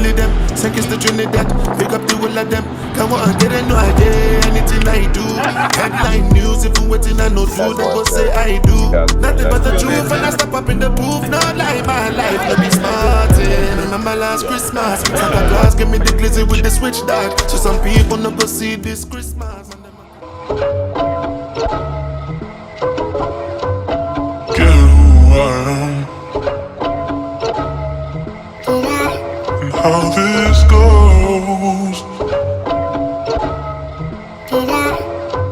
killing them. Seconds to Trinidad, pick up the whole of them. Come on, get a no idea, anything I do. Headline news, if you waiting I no do, they go say I do. Nothing but the truth, and I step up in the booth. No lie, my life, let me smartin'. Remember last Christmas, Santa Claus gave me the glizzy with the switch dog. So some people no go see this Christmas. Get who I am and how this goes.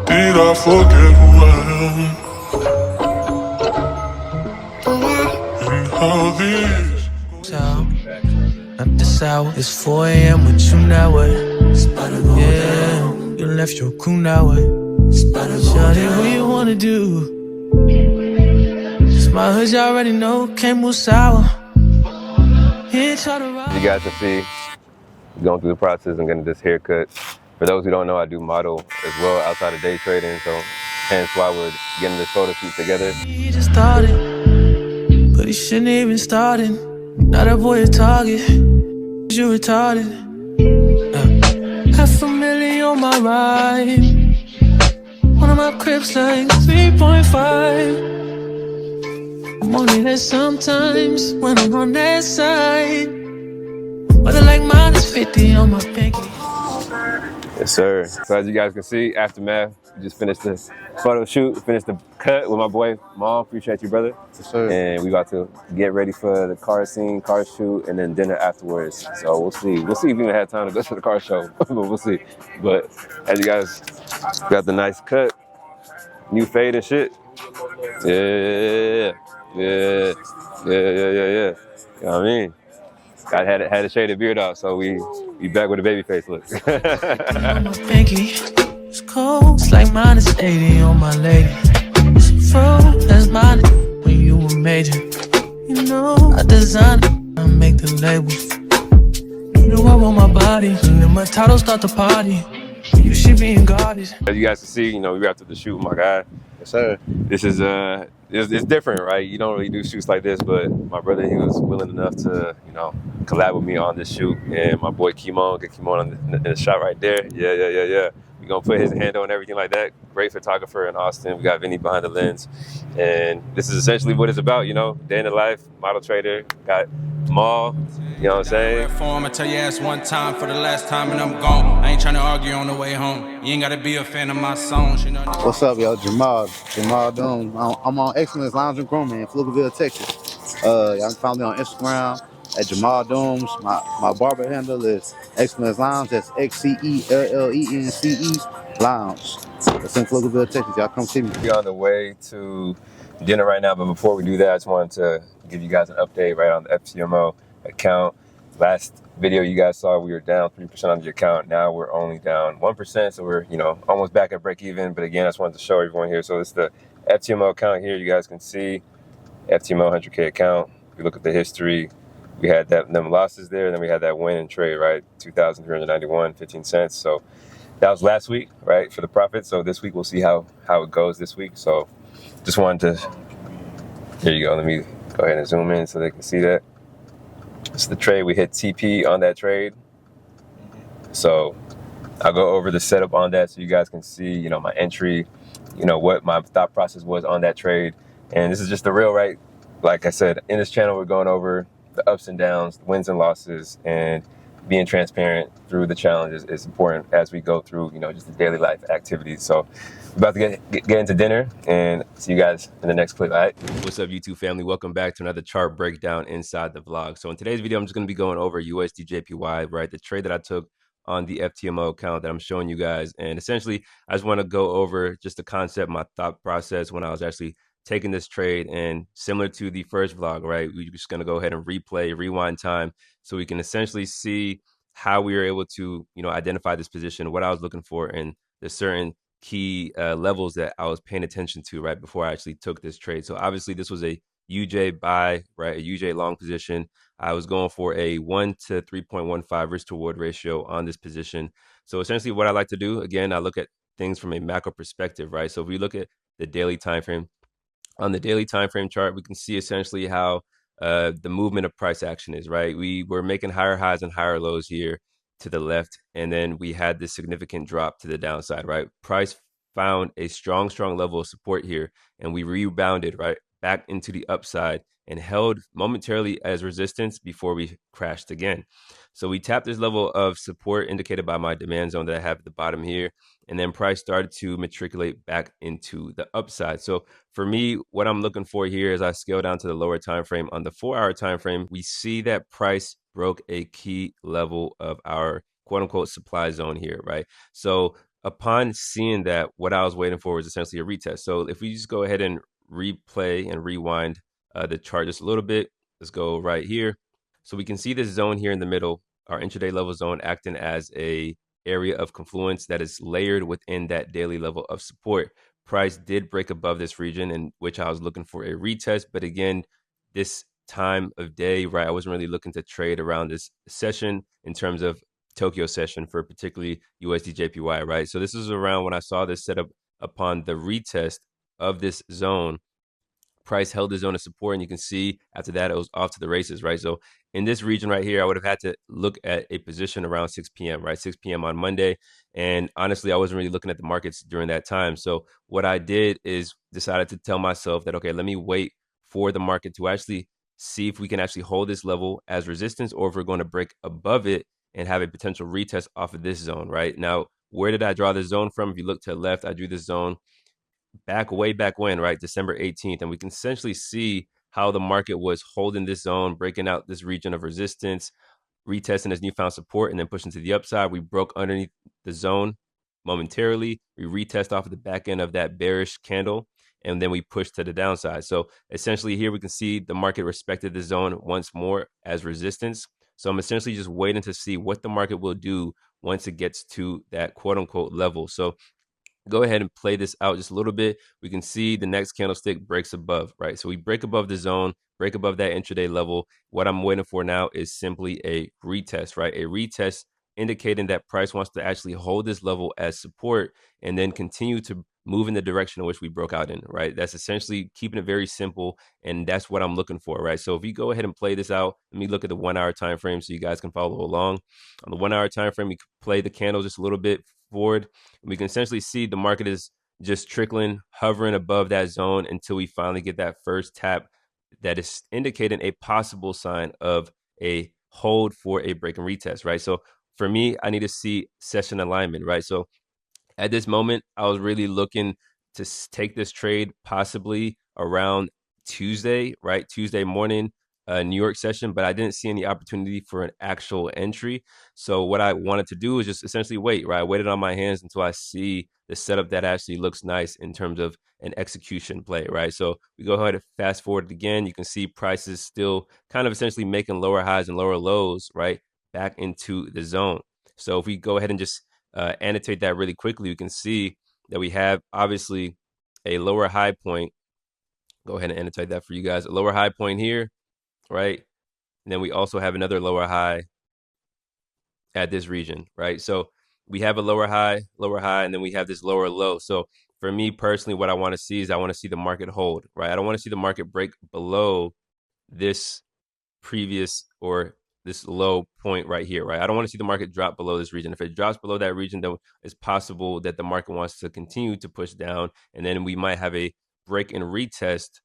Did I forget who I am and how this Not this hour, it's 4 a.m. with you now, yeah, you left your crew now, Shawty, what you wanna do? Just my hood, you already know, can't move sour. You guys can see, going through the process and getting this haircut. For those who don't know, I do model as well outside of day trading, so hence why we're getting this photo shoot together. He just started, but he shouldn't even started. Now that boy a target, you retarded. $500,000 on my ride. One of my crips like 3.5. I'm only there sometimes when I'm on that side. Whether like -50 on my pinky. Yes, sir. So as you guys can see, aftermath, we just finished the photo shoot, finished the cut with my boy, Mom. Appreciate you, brother. Yes, sir. And we about to get ready for the car scene, car shoot, and then dinner afterwards. So we'll see. We'll see if we even have time to go to the car show, but we'll see. But as you guys got the nice cut, new fade and shit. Yeah. You know what I mean? I had to shade the beard off, so we back with a baby face look. Pinky, it's cold. It's like -80 on my lady. It's froze. That's mine when you were major. You know, I designed it. I make the labels. You know I want my body, and then my title start the party. You should be in guarded. As you guys can see, you know, we wrapped up the shoot with my guy. Yes, sir. This is it's different, right? You don't really do shoots like this, but my brother, he was willing enough to, you know, collab with me on this shoot. And my boy Kimon, get Kimon in the shot right there. Yeah. We gonna put his hand on everything like that. Great photographer in Austin. We got Vinny behind the lens. And this is essentially what it's about, you know, day in the life, model trader, got Maul, you know what I'm saying? I tell your ass one time for the last time and I'm gone. I ain't trying to argue on the way home. You ain't gotta be a fan of my songs, you know. What's up, yo? Jamal Doom. I'm on Excellence Lounge and Grooming in Pflugerville, Texas. Y'all can follow me on Instagram at Jamal Dooms. My barber handle is Excellence Lounge. That's XCELLENCE Lounge. That's in Pflugerville, Texas. Y'all come see me. We're on the way to dinner right now, but before we do that, I just wanted to give you guys an update right on the FTMO account. Last video you guys saw, we were down 3% on the account. Now we're only down 1%, so we're, you know, almost back at break even. But again, I just wanted to show everyone here. So it's the FTMO account here. You guys can see FTMO 100K account. If you look at the history, we had them losses there, and then we had that win and trade, right? 2,391, 15 cents. So that was last week, right, for the profit. So this week we'll see how it goes this week. So just wanted to, here you go. Let me go ahead and zoom in so they can see that. It's the trade. We hit TP on that trade. So I'll go over the setup on that so you guys can see, you know, my entry, you know, what my thought process was on that trade. And this is just the real, right? Like I said, in this channel, we're going over the ups and downs, the wins and losses, and being transparent through the challenges is important as we go through, you know, just the daily life activities. So we're about to get into dinner and see you guys in the next clip, all right? What's up, YouTube family? Welcome back to another chart breakdown inside the vlog. So in today's video, I'm just going to be going over USD/JPY, right? The trade that I took on the FTMO account that I'm showing you guys. And essentially, I just want to go over just the concept, my thought process when I was actually taking this trade. And similar to the first vlog, right, we're just going to go ahead and rewind time so we can essentially see how we were able to, you know, identify this position, what I was looking for, and the certain key levels that I was paying attention to right before I actually took this trade. So obviously this was a UJ buy, right, a UJ long position. I was going for a 1 to 3.15 risk to reward ratio on this position. So essentially what I like to do, again, I look at things from a macro perspective, right? So if we look at the daily time frame, on the daily time frame chart, we can see essentially how the movement of price action is, right? We were making higher highs and higher lows here to the left, and then we had this significant drop to the downside, right? Price found a strong, strong level of support here, and we rebounded right back into the upside and held momentarily as resistance before we crashed again. So we tapped this level of support indicated by my demand zone that I have at the bottom here, and then price started to matriculate back into the upside. So for me, what I'm looking for here is I scale down to the lower time frame. On the 4-hour time frame, we see that price broke a key level of our quote unquote supply zone here, right? So upon seeing that, what I was waiting for was essentially a retest. So if we just go ahead and replay and rewind the chart just a little bit, let's go right here. So we can see this zone here in the middle, our intraday level zone acting as a area of confluence that is layered within that daily level of support. Price did break above this region in which I was looking for a retest, but again, this time of day, right, I wasn't really looking to trade around this session in terms of Tokyo session for particularly USD JPY, right? So this is around when I saw this set up upon the retest of this zone. Price held the zone of support, and you can see after that it was off to the races, right? So in this region right here, I would have had to look at a position around 6 p.m., right? 6 p.m. on Monday. And honestly, I wasn't really looking at the markets during that time. So what I did is decided to tell myself that, okay, let me wait for the market to actually see if we can actually hold this level as resistance or if we're going to break above it and have a potential retest off of this zone, right? Now, where did I draw this zone from? If you look to the left, I drew this zone way back when, right? December 18th. And we can essentially see how the market was holding this zone, breaking out this region of resistance, retesting this newfound support, and then pushing to the upside. We broke underneath the zone momentarily. We retest off of the back end of that bearish candle, and then we push to the downside. So essentially here we can see the market respected the zone once more as resistance. So I'm essentially just waiting to see what the market will do once it gets to that quote unquote level. So go ahead and play this out just a little bit. We can see the next candlestick breaks above, right? So we break above the zone, break above that intraday level. What I'm waiting for now is simply a retest, right? A retest indicating that price wants to actually hold this level as support and then continue to move in the direction in which we broke out in, right? That's essentially keeping it very simple, and that's what I'm looking for, right? So if you go ahead and play this out, let me look at the 1 hour time frame so you guys can follow along. On the 1 hour time frame, we can play the candle just a little bit forward. We can essentially see the market is just trickling, hovering above that zone until we finally get that first tap that is indicating a possible sign of a hold for a break and retest, right? So for me, I need to see session alignment, right? So at this moment, I was really looking to take this trade possibly around Tuesday, right? Tuesday morning, New York session, but I didn't see any opportunity for an actual entry. So what I wanted to do is just essentially wait, right? I waited on my hands until I see the setup that actually looks nice in terms of an execution play, right? So we go ahead and fast forward again. You can see prices still kind of essentially making lower highs and lower lows, right? Back into the zone. So if we go ahead and just annotate that really quickly, we can see that we have obviously a lower high point. Go ahead and annotate that for you guys. A lower high point here, right? And then we also have another lower high at this region, right? So we have a lower high, and then we have this lower low. So for me personally, what I want to see is I want to see the market hold, right? I don't want to see the market break below this previous or this low point right here, right? I don't want to see the market drop below this region. If it drops below that region, then it's possible that the market wants to continue to push down, and then we might have a break and retest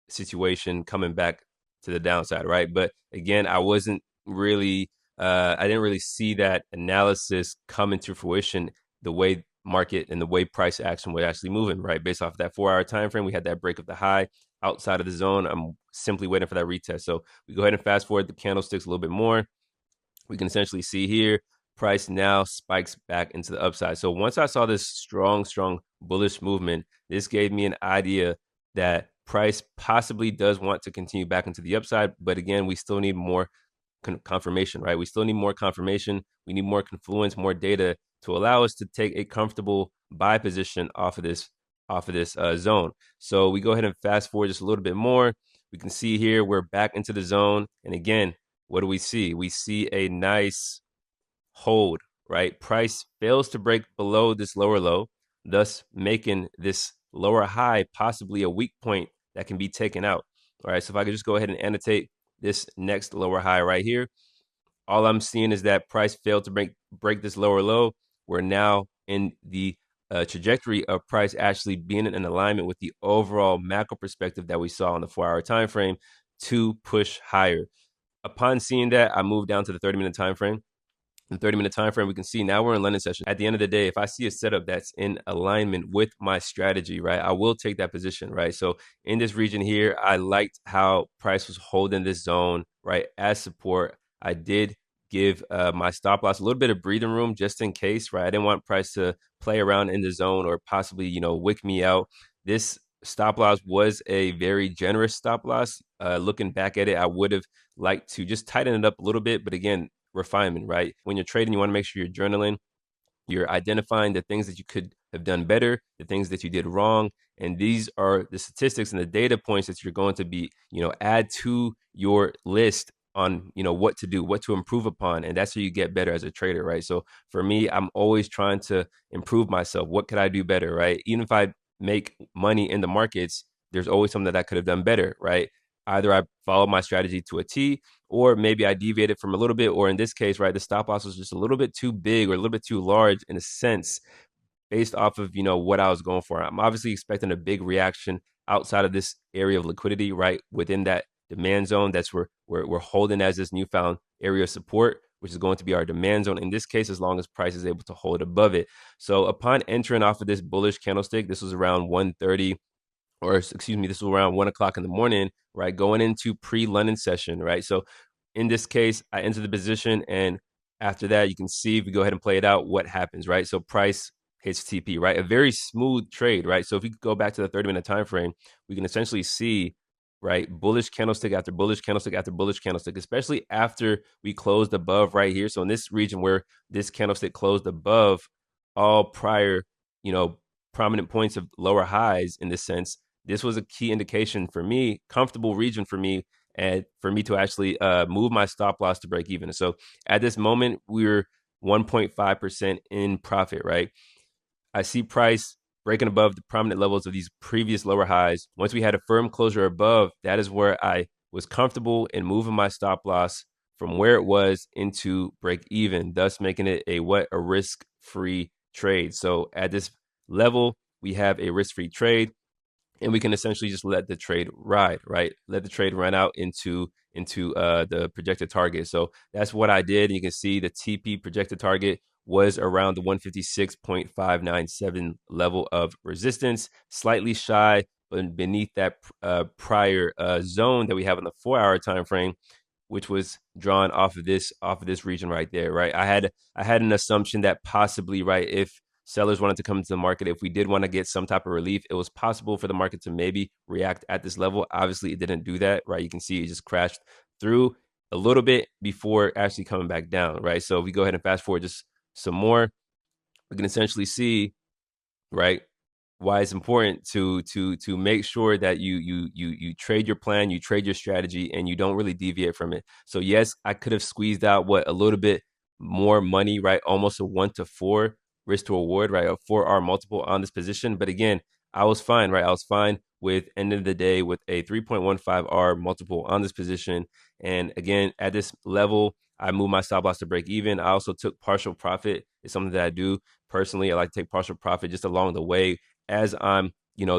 situation coming back to the downside, right? But again, I wasn't really, I didn't really see that analysis come into fruition the way market and the way price action was actually moving, right? Based off of that 4 hour time frame, we had that break of the high outside of the zone. I'm simply waiting for that retest. So we go ahead and fast forward the candlesticks a little bit more. We can essentially see here, price now spikes back into the upside. So once I saw this strong bullish movement, this gave me an idea that price possibly does want to continue back into the upside. But again, we still need more confirmation, right? We still need more confirmation. We need more confluence, more data to allow us to take a comfortable buy position off of this zone. So we go ahead and fast forward just a little bit more. We can see here we're back into the zone. And again, what do we see? We see a nice hold, right? Price fails to break below this lower low, thus making this lower high possibly a weak point that can be taken out. All right, so if I could just go ahead and annotate this next lower high right here. All I'm seeing is that price failed to break this lower low. We're now in the trajectory of price actually being in alignment with the overall macro perspective that we saw on the 4-hour time frame to push higher. Upon seeing that, I moved down to the 30-minute time frame. In the 30-minute time frame, we can see now we're in London session. At the end of the day, if I see a setup that's in alignment with my strategy, right, I will take that position, right? So in this region here, I liked how price was holding this zone, right, as support. I did give my stop loss a little bit of breathing room just in case, right? I didn't want price to play around in the zone or possibly, wick me out. This stop loss was a very generous stop loss. Looking back at it, I would have liked to just tighten it up a little bit, but again, refinement, right? When you're trading, you want to make sure you're journaling. You're identifying the things that you could have done better, the things that you did wrong. And these are the statistics and the data points that you're going to be, add to your list on, what to do, what to improve upon. And that's how you get better as a trader, right? So for me, I'm always trying to improve myself. What could I do better, right? Even if I make money in the markets, there's always something that I could have done better, right? Either I followed my strategy to a T, or maybe I deviated from a little bit, or in this case, right, the stop loss was just a little bit too big or a little bit too large in a sense, based off of, what I was going for. I'm obviously expecting a big reaction outside of this area of liquidity, right, within that demand zone. That's where we're holding as this newfound area of support, which is going to be our demand zone in this case, as long as price is able to hold above it. So upon entering off of this bullish candlestick, this was around 1:30, or excuse me, this was around 1 o'clock in the morning, right? Going into pre-London session, right? So in this case, I enter the position, and after that, you can see, if we go ahead and play it out, what happens, right? So price hits TP, right? A very smooth trade, right? So if we go back to the 30-minute time frame, we can essentially see, right, bullish candlestick after bullish candlestick after bullish candlestick, especially after we closed above right here. So in this region where this candlestick closed above all prior, prominent points of lower highs in this sense, this was a key indication for me, comfortable region for me, and for me to actually move my stop loss to break even. So at this moment, we're 1.5% in profit, right? I see price breaking above the prominent levels of these previous lower highs. Once we had a firm closure above, that is where I was comfortable in moving my stop loss from where it was into break even, thus making it a risk-free trade. So at this level, we have a risk-free trade, and we can essentially just let the trade ride, right? Let the trade run out into the projected target. So that's what I did. You can see the TP projected target was around the 156.597 level of resistance, slightly shy, but beneath that prior zone that we have on the 4-hour time frame, which was drawn off of this region right there, right? I had an assumption that possibly, right, if sellers wanted to come to the market, if we did want to get some type of relief, it was possible for the market to maybe react at this level. Obviously, it didn't do that, right? You can see it just crashed through a little bit before actually coming back down, right? So if we go ahead and fast forward just some more, we can essentially see, right, why it's important to make sure that you trade your plan, you trade your strategy, and you don't really deviate from it. So yes, I could have squeezed out a little bit more money, right? Almost a 1-to-4 risk to reward, right? A 4R multiple on this position. But again, I was fine, right? I was fine with end of the day with a 3.15R multiple on this position. And again, at this level, I moved my stop loss to break even. I also took partial profit. It's something that I do personally. I like to take partial profit just along the way as I'm,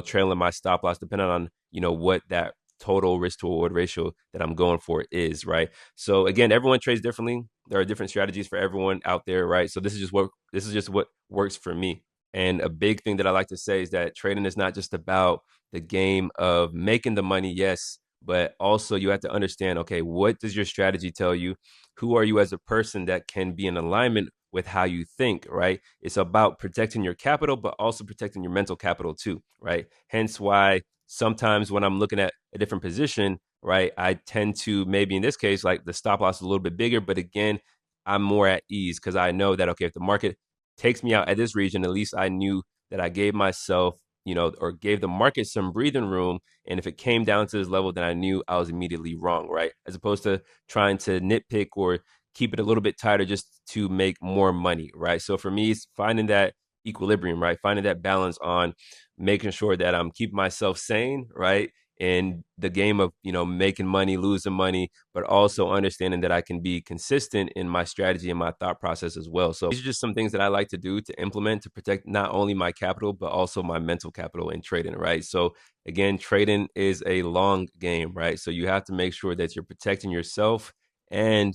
trailing my stop loss, depending on, what that total risk to reward ratio that I'm going for is, right? So again, everyone trades differently. There are different strategies for everyone out there, right? So this is just what works for me. And a big thing that I like to say is that trading is not just about the game of making the money, yes, but also you have to understand, okay, what does your strategy tell you? Who are you as a person that can be in alignment with how you think, right? It's about protecting your capital, but also protecting your mental capital too, right? Hence why sometimes when I'm looking at a different position, right, I tend to, maybe in this case, like the stop loss is a little bit bigger, but again, I'm more at ease because I know that, okay, if the market takes me out at this region, at least I knew that I gave myself, or gave the market some breathing room. And if it came down to this level, then I knew I was immediately wrong, right? As opposed to trying to nitpick or keep it a little bit tighter just to make more money, right? So for me, it's finding that equilibrium, right? Finding that balance on making sure that I'm keeping myself sane, right? in the game of, you know, making money, losing money, but also understanding that I can be consistent in my strategy and my thought process as well. So these are just some things that I like to do to implement to protect not only my capital, but also my mental capital in trading, right? So again, trading is a long game, right? So you have to make sure that you're protecting yourself and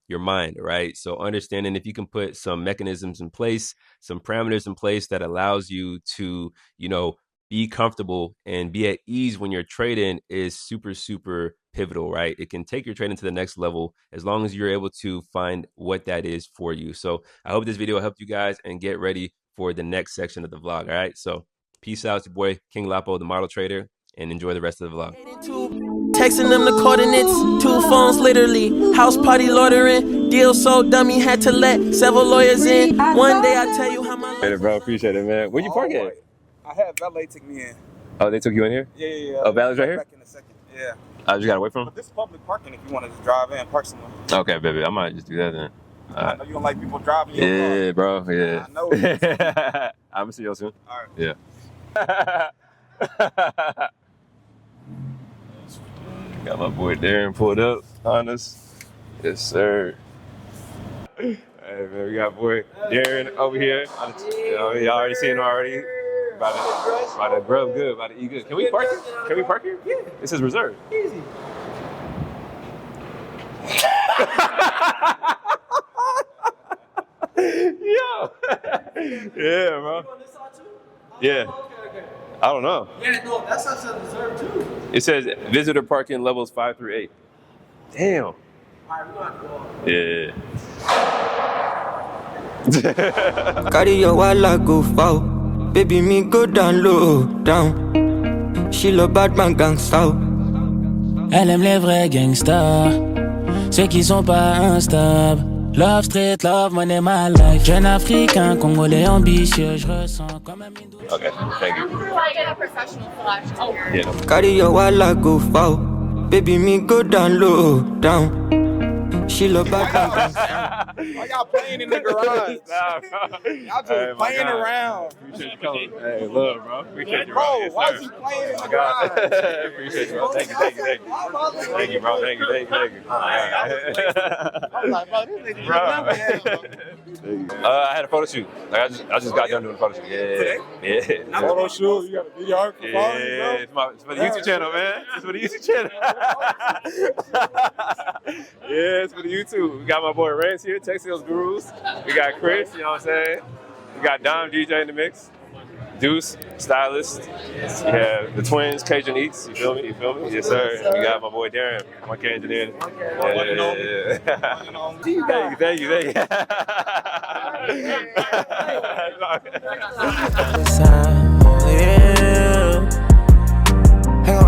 your mind, right? So understanding if you can put some mechanisms in place, some parameters in place that allows you to, you know, be comfortable and be at ease when you're trading is super, super pivotal, right? It can take your trading to the next level as long as you're able to find what that is for you. So I hope this video helped you guys, and get ready for the next section of the vlog. All right. So peace out. It's your boy, King Lapo, the model trader, and enjoy the rest of the vlog. Texting them the coordinates, 2 phones literally. House party loitering, deal so dummy had to let several lawyers in. One day I tell you how my Later, bro. Appreciate it, man. Where you park at? I had valet take me in. Oh, they took you in here? Yeah. Oh, valet's right here? Back in a second. Yeah. I just gotta wait for them? But this is public parking if you wanted to drive in, park somewhere. Okay, baby. I might just do that then. I know you don't like people driving your car. Yeah, bro. Yeah. I know. I'm gonna see y'all soon. All right. Yeah. Got my boy Darren pulled up on us. Yes, sir. Hey, man, we got boy Darren over here. You know, y'all already seen him already. About to grub good, about to eat good. Can we park here? Can we park here? Yeah. This is reserved. Easy. Yo. Yeah, bro. Yeah. I don't know. Yeah, no, that's not reserved too. It says visitor parking levels 5 through 8. Damn. Alright, we're gonna have to go on. Yeah. Carry your wallet like go foul. Baby, me go down low, down. She love bad man gangsta. Elle aime les vrais gangsters, ceux qui sont pas instables. Love street, love money, my life. Jeune africain, congolais ambitieux, je ressens comme un mindou. Okay, thank you. I get a professional flash. Oh. Yeah. Carry your wallet like go foul. Baby, me go down low, down. She love bad man gangsta. Why y'all playing in the garage? Y'all just playing around. Appreciate you coming. Hey, love, bro. Appreciate you, Bro, bro. Yes, why sir. is he playing in the God. garage? Appreciate you, bro. Thank you. Thank you, bro. Thank you. I'm like, bro, this nigga Bro. I had a photo shoot. Like I just got done doing a photo shoot. Today? Yeah. Photo shoot, you got a videographer for Yeah, it's for the YouTube channel, man. It's for the YouTube channel. Yeah, it's for the YouTube. We got my boy Rance here, Tech Sales Gurus. We got Chris, you know what I'm saying? We got Dom, DJ in the mix. Deuce, stylist. We have the twins, Cajun Eats. You feel me? Yes, sir. We got my boy Darren, my K engineer. Yeah. Thank you. Hang on,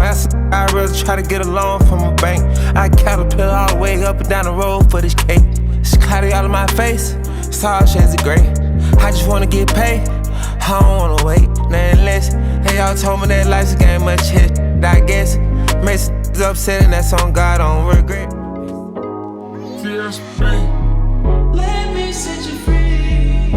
I'd rather try to get a loan from a bank. I caterpillar all the way up and down the road for this cake. It's cloudy all in my face, it's all shades of gray. I just wanna get paid, I don't wanna wait, nothing less. They all told me that life's a game, much hit, I guess. Made some upset and that's on God, I don't regret. Let me set you free.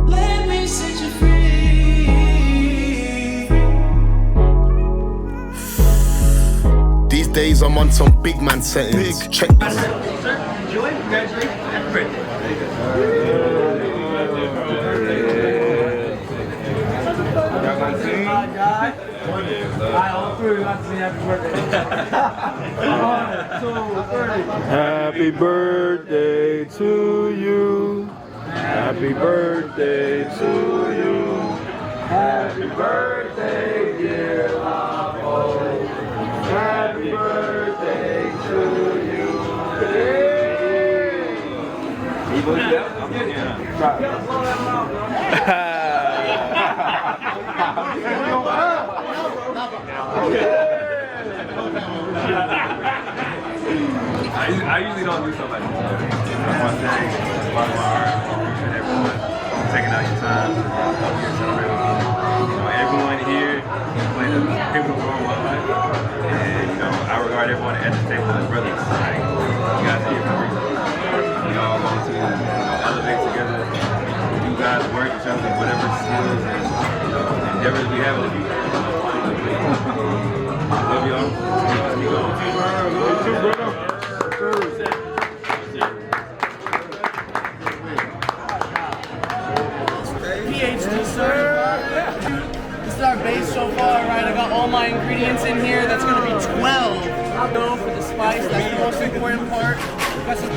Let me set you free. These days I'm on some big man settings. Check this. Enjoy, congratulations. Happy birthday. Happy birthday to you. Happy birthday to you. Happy birthday, dear Lapo. Happy birthday to you. I usually don't do stuff like this. I want to thank everyone for taking out your time to come here and celebrate with me. You know, everyone here played a pivotal role in my life, and you know, I regard everyone at the table as brothers. Like, you guys are here for a reason. We all want to elevate together. You guys terms of whatever skills and endeavors we have in the future. Love y'all. PhD, sir. This is our base so far, right? I got all my ingredients in here. That's gonna be 12. Go for the spice. That's the most important part. Got some.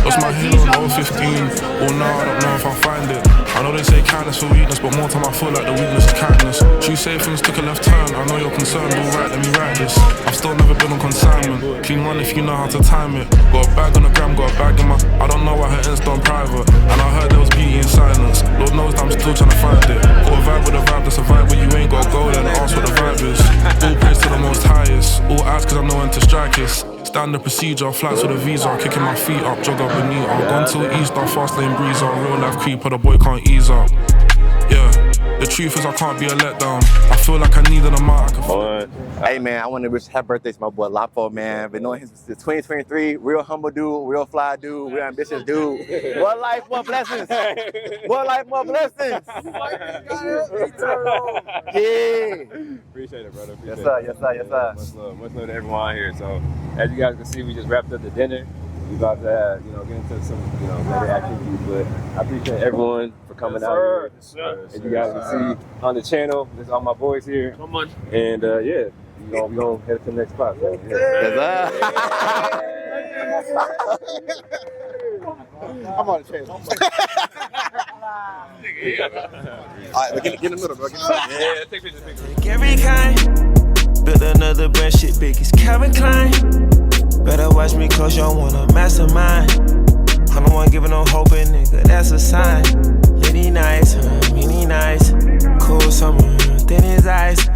Lost my head on 015. Oh no, I don't know if I'll find it. I know they say kindness for weakness, but more time I feel like the weakness is kindness. You say things took a left turn, I know you're concerned. Alright, let me write this. I've still never been on consignment. Clean one if you know how to time it. Got a bag on the gram, got a bag in my. I don't know why her Insta on private. And I heard there was beauty in silence. Lord knows that I'm still trying to find it. Got a vibe with a vibe that's a vibe where you ain't got to go there and ask what the vibe is. All praise to the most highest. All eyes cause I know when to strike it. Standard procedure, flights with a visa, kicking my feet up, jog up and knee up. Gone till Easter, fast lane breezer, real life creeper, the boy can't ease up. Yeah, the truth is I can't be a letdown. I feel like I need an amount I can. Hey man, I want to wish happy birthday to my boy Lapo, man. Been knowing him since 2023. Real humble dude, real fly dude, real ambitious dude. More life, more blessings. More life, more blessings. Yeah. Appreciate it, brother. Appreciate Yes, sir. it. Yes, sir. Yes, sir. Much love to everyone here. So, as you guys can see, we just wrapped up the dinner. We about to, get into some, later activities. But I appreciate everyone for coming out here. As you guys can see on the channel, there's all my boys here. Come on. And yeah, we gonna head to the next spot. So, yeah. I'm on the channel. Alright, get in the middle, bro. Yeah, take pictures. Take every kind. Build another brand, shit big as Calvin Klein. Better watch me cause you don't want a mastermind. I'm the one giving no hope, nigga, that's a sign. Lady nice, mini nice. Cool summer, thin as ice.